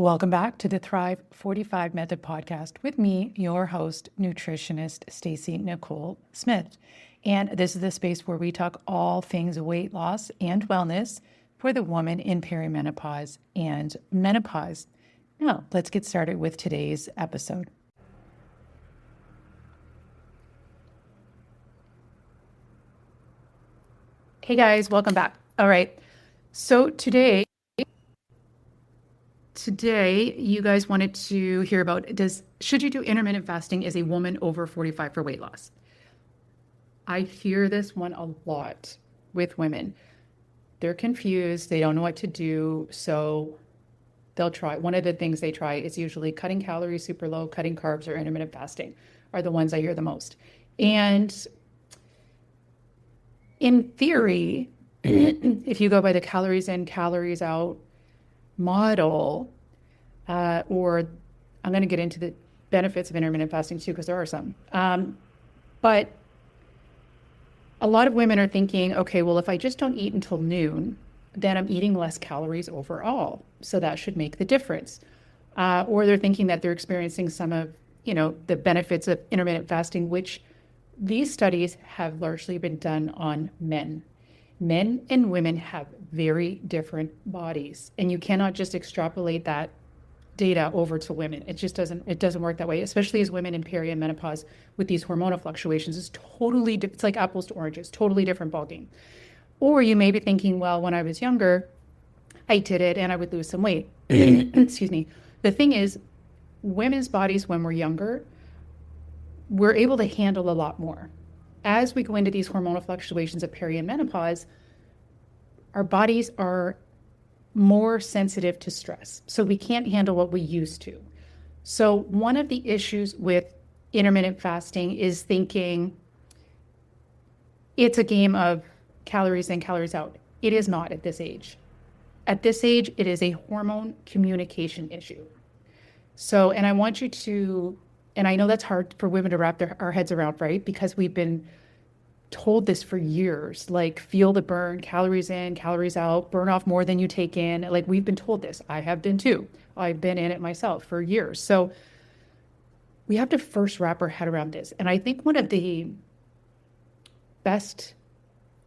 Welcome back to the Thrive 45 Method podcast with me, your host, nutritionist Stacey Nicole Smith. And this is the space where we talk all things weight loss and wellness for the woman in perimenopause and menopause. Now, let's get started with today's episode. Hey guys, welcome back. All right. So today you guys wanted to hear about should you do intermittent fasting as a woman over 45 for weight loss? I hear this one a lot with women. They're confused, they don't know what to do, so they'll try. One of the things they try is usually cutting calories super low, cutting carbs, or intermittent fasting are the ones I hear the most. And in theory, if you go by the calories in, calories out model, or I'm going to get into the benefits of intermittent fasting too, because there are some. But a lot of women are thinking, okay, well, if I just don't eat until noon, then I'm eating less calories overall. So that should make the difference. Or they're thinking that they're experiencing some of, the benefits of intermittent fasting, which these studies have largely been done on men. Men and women have very different bodies, and you cannot just extrapolate that data over to women. It just doesn't work that way, especially as women in perimenopause with these hormonal fluctuations. It's like apples to oranges, totally different ballgame. Or you may be thinking, well, when I was younger, I did it and I would lose some weight. Excuse me. The thing is, women's bodies when we're younger, we're able to handle a lot more. As we go into these hormonal fluctuations of perimenopause, our bodies are more sensitive to stress. So we can't handle what we used to. So one of the issues with intermittent fasting is thinking it's a game of calories in, calories out. It is not at this age. At this age, it is a hormone communication issue. So, and I want you to, and I know that's hard for women to wrap our heads around, right? Because we've been told this for years, like feel the burn, calories in, calories out, burn off more than you take in. Like we've been told this. I have been too. I've been in it myself for years. So we have to first wrap our head around this. And I think one of the best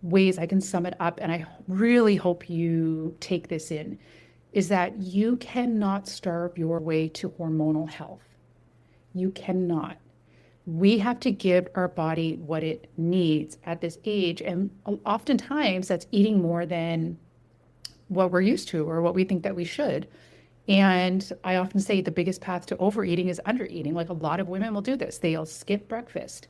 ways I can sum it up, and I really hope you take this in, is that you cannot starve your way to hormonal health. You cannot. We have to give our body what it needs at this age. And oftentimes that's eating more than what we're used to or what we think that we should. And I often say the biggest path to overeating is undereating. Like a lot of women will do this. They'll skip breakfast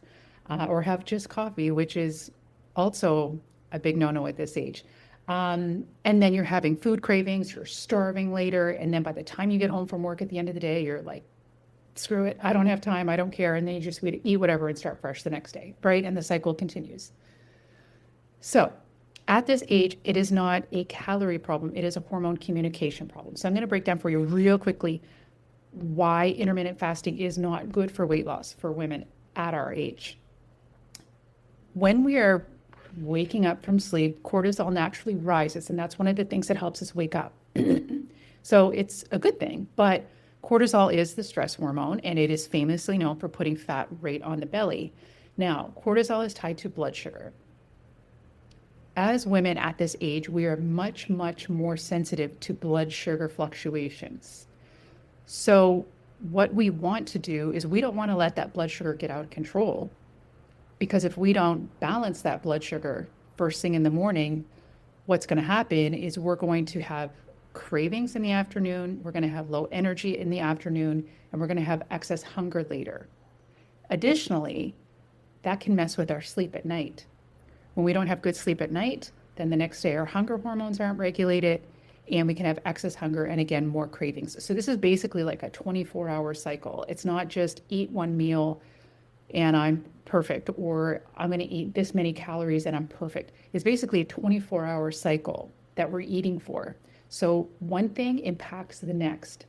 or have just coffee, which is also a big no-no at this age. And then you're having food cravings, you're starving later. And then by the time you get home from work at the end of the day, you're like, screw it, I don't have time, I don't care. And then you just eat whatever and start fresh the next day, right? And the cycle continues. So at this age, it is not a calorie problem, it is a hormone communication problem. So I'm going to break down for you real quickly why intermittent fasting is not good for weight loss for women at our age. When we are waking up from sleep, cortisol naturally rises, and that's one of the things that helps us wake up. So it's a good thing, but cortisol is the stress hormone, and it is famously known for putting fat right on the belly. Now, cortisol is tied to blood sugar. As women at this age, we are much, much more sensitive to blood sugar fluctuations. So what we want to do is we don't want to let that blood sugar get out of control, because if we don't balance that blood sugar first thing in the morning, what's going to happen is we're going to have cravings in the afternoon, we're going to have low energy in the afternoon, and we're going to have excess hunger later. Additionally, that can mess with our sleep at night. When we don't have good sleep at night, then the next day our hunger hormones aren't regulated, and we can have excess hunger and again, more cravings. So this is basically like a 24-hour cycle. It's not just eat one meal and I'm perfect, or I'm going to eat this many calories and I'm perfect. It's basically a 24-hour cycle that we're eating for. So one thing impacts the next.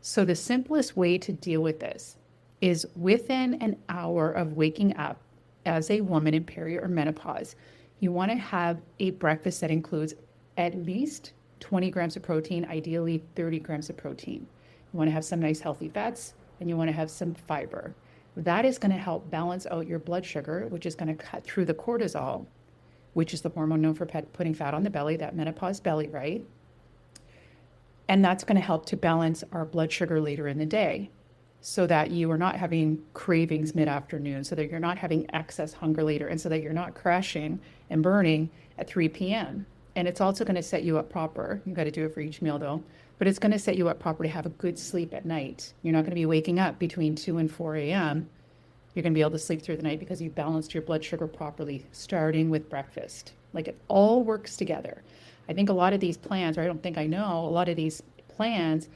So the simplest way to deal with this is within an hour of waking up as a woman in peri or menopause, you want to have a breakfast that includes at least 20 grams of protein, ideally 30 grams of protein. You want to have some nice healthy fats, and you want to have some fiber. That is going to help balance out your blood sugar, which is going to cut through the cortisol, which is the hormone known for putting fat on the belly, that menopause belly, right? And that's going to help to balance our blood sugar later in the day so that you are not having cravings mid-afternoon, so that you're not having excess hunger later, and so that you're not crashing and burning at 3 p.m. And it's also going to set you up proper. You've got to do it for each meal though, but it's going to set you up proper to have a good sleep at night. You're not going to be waking up between 2 and 4 a.m. You're going to be able to sleep through the night because you balanced your blood sugar properly, starting with breakfast. Like, it all works together. I think a lot of these plans, or I don't think I know, a lot of these plans,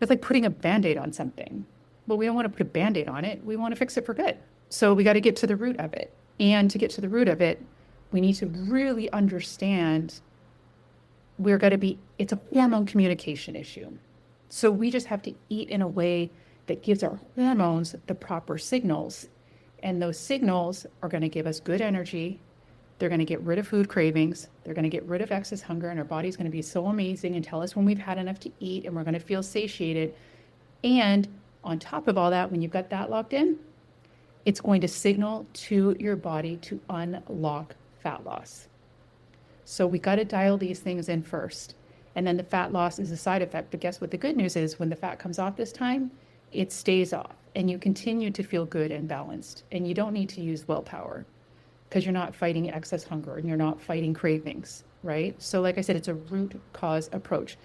it's like putting a Band-Aid on something. Well, we don't want to put a Band-Aid on it. We want to fix it for good. So we got to get to the root of it. And to get to the root of it, we need to really understand it's a hormone communication issue. So we just have to eat in a way that gives our hormones the proper signals. And those signals are going to give us good energy. They're going to get rid of food cravings. They're going to get rid of excess hunger. And our body's going to be so amazing and tell us when we've had enough to eat, and we're going to feel satiated. And on top of all that, when you've got that locked in, it's going to signal to your body to unlock fat loss. So we got to dial these things in first. And then the fat loss is a side effect. But guess what the good news is? When the fat comes off this time, it stays off and you continue to feel good and balanced. And you don't need to use willpower because you're not fighting excess hunger and you're not fighting cravings, right? So like I said, it's a root cause approach.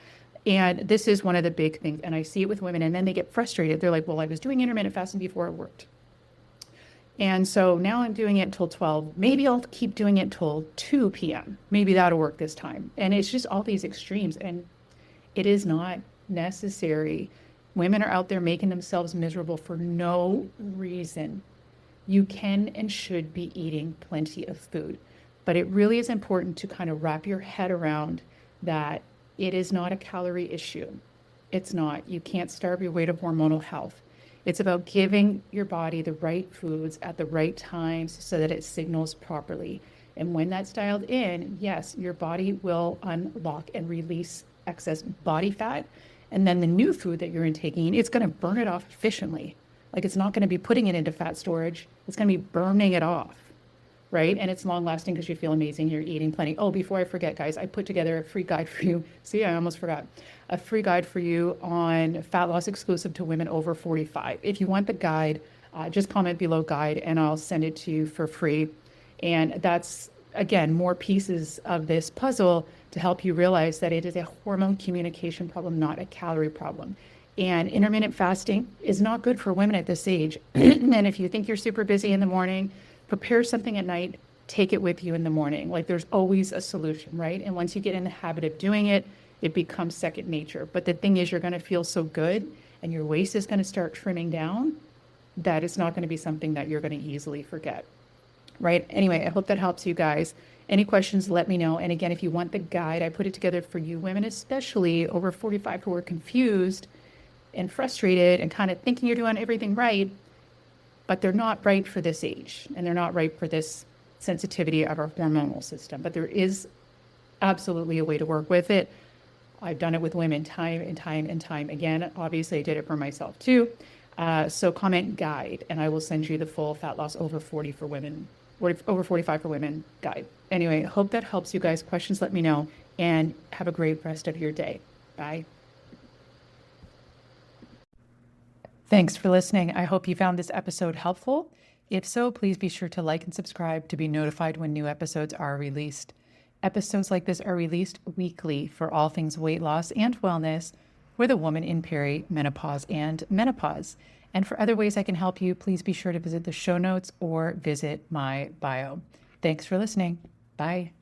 And this is one of the big things. And I see it with women, and then they get frustrated. They're like, well, I was doing intermittent fasting before it worked. And so now I'm doing it until 12. Maybe I'll keep doing it till 2 p.m. Maybe that'll work this time. And it's just all these extremes. And it is not necessary. Women are out there making themselves miserable for no reason. You can and should be eating plenty of food. But it really is important to kind of wrap your head around that it is not a calorie issue. It's not. You can't starve your way to hormonal health. It's about giving your body the right foods at the right times so that it signals properly. And when that's dialed in, yes, your body will unlock and release excess body fat. And then the new food that you're intaking, it's going to burn it off efficiently. Like, it's not going to be putting it into fat storage. It's going to be burning it off, right? And it's long lasting because you feel amazing. You're eating plenty. Oh, before I forget, guys, I put together a free guide for you. See, I almost forgot. A free guide for you on fat loss exclusive to women over 45. If you want the guide, just comment below guide and I'll send it to you for free. And that's, again, more pieces of this puzzle to help you realize that it is a hormone communication problem, not a calorie problem. And intermittent fasting is not good for women at this age. And if you think you're super busy in the morning, prepare something at night, take it with you in the morning. Like, there's always a solution, right? And once you get in the habit of doing it, it becomes second nature. But the thing is, you're going to feel so good and your waist is going to start trimming down that it's not going to be something that you're going to easily forget, right? Anyway, I hope that helps you guys. Any questions, let me know. And again, if you want the guide, I put it together for you women, especially over 45, who are confused and frustrated and kind of thinking you're doing everything right, but they're not right for this age and they're not right for this sensitivity of our hormonal system. But there is absolutely a way to work with it. I've done it with women time and time and time again. Obviously, I did it for myself too. So comment guide, and I will send you the full fat loss over 40 for women, or over 45 for women guide. Anyway, hope that helps you guys. Questions, let me know, and have a great rest of your day. Bye. Thanks for listening. I hope you found this episode helpful. If so, please be sure to like and subscribe to be notified when new episodes are released. Episodes like this are released weekly for all things weight loss and wellness with a woman in perimenopause and menopause. And for other ways I can help you, please be sure to visit the show notes or visit my bio. Thanks for listening. Bye.